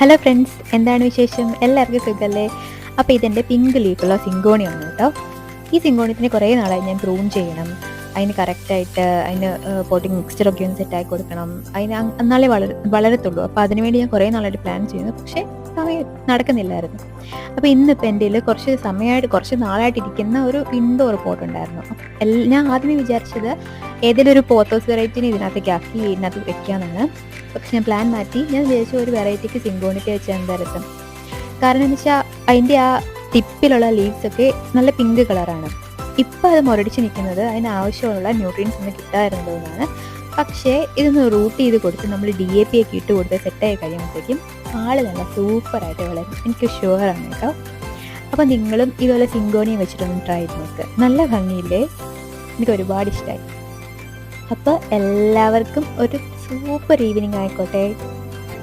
Hello friends, എന്താണ് വിശേഷം? എല്ലാവർക്കും സുഖമല്ലേ? അപ്പോൾ ഇതെൻ്റെ പിങ്ക് ലീഫുള്ള സിങ്കോണിയാണ് കേട്ടോ. ഈ സിങ്കോണിയത്തിന് കുറേ നാളായി ഞാൻ പ്രൂൺ ചെയ്യണം. അതിന് കറക്റ്റായിട്ട് അതിന് പോട്ടിംഗ് മിക്സ്ചറൊക്കെ ഒന്ന് സെറ്റാക്കി കൊടുക്കണം. എന്നാലേ വളരത്തുള്ളൂ. അപ്പോൾ അതിനുവേണ്ടി ഞാൻ കുറേ നാളായിട്ട് പ്ലാൻ ചെയ്യുന്നു. പക്ഷേ സമയം നടക്കുന്നില്ലായിരുന്നു. അപ്പോൾ ഇന്നിപ്പോൾ എൻ്റെ കയ്യിൽ കുറച്ച് നാളായിട്ട് ഇരിക്കുന്ന ഒരു ഇൻഡോർ പോട്ട് ഉണ്ടായിരുന്നു. ഞാൻ ആദ്യമേ വിചാരിച്ചത് ഏതെങ്കിലും ഒരു പോത്തോസ് വെറൈറ്റിനെ ഇതിനകത്ത് വെക്കാമെന്നാണ്. പക്ഷെ ഞാൻ പ്ലാൻ മാറ്റി. ഞാൻ വിചാരിച്ചു ഒരു വെറൈറ്റിക്ക് സിങ്കോണിറ്റി വെച്ചാൽ എന്താ രസം. കാരണം എന്ന് വെച്ചാൽ അതിൻ്റെ ആ ടിപ്പിലുള്ള ലീവ്സൊക്കെ നല്ല പിങ്ക് കളറാണ്. ഇപ്പം അത് മുരടിച്ച് നിൽക്കുന്നത് അതിന് ആവശ്യമുള്ള ന്യൂട്രിയൻസ് ഒന്നും കിട്ടാറുണ്ടോയെന്നാണ്. പക്ഷേ ഇതൊന്ന് റൂട്ട് ചെയ്ത് കൊടുത്ത് നമ്മൾ DAP ഒക്കെ ഇട്ട് കൊടുത്ത് സെറ്റായി കഴിയുമ്പോഴത്തേക്കും ആള് നല്ല സൂപ്പറായിട്ട് വളരും. എനിക്ക് ഷുവറാണ് കേട്ടോ. അപ്പോൾ നിങ്ങളും ഇതുപോലെ സിങ്കോണിയം വെച്ചിട്ടൊന്ന് ട്രൈ ചെയ്ത് നോക്കുക. നല്ല ഭംഗിയില്ലേ? എനിക്ക് ഒരുപാട് ഇഷ്ടമായി. അപ്പോൾ എല്ലാവർക്കും ഒരു സൂപ്പർ ഈവനിങ് ആയിക്കോട്ടെ.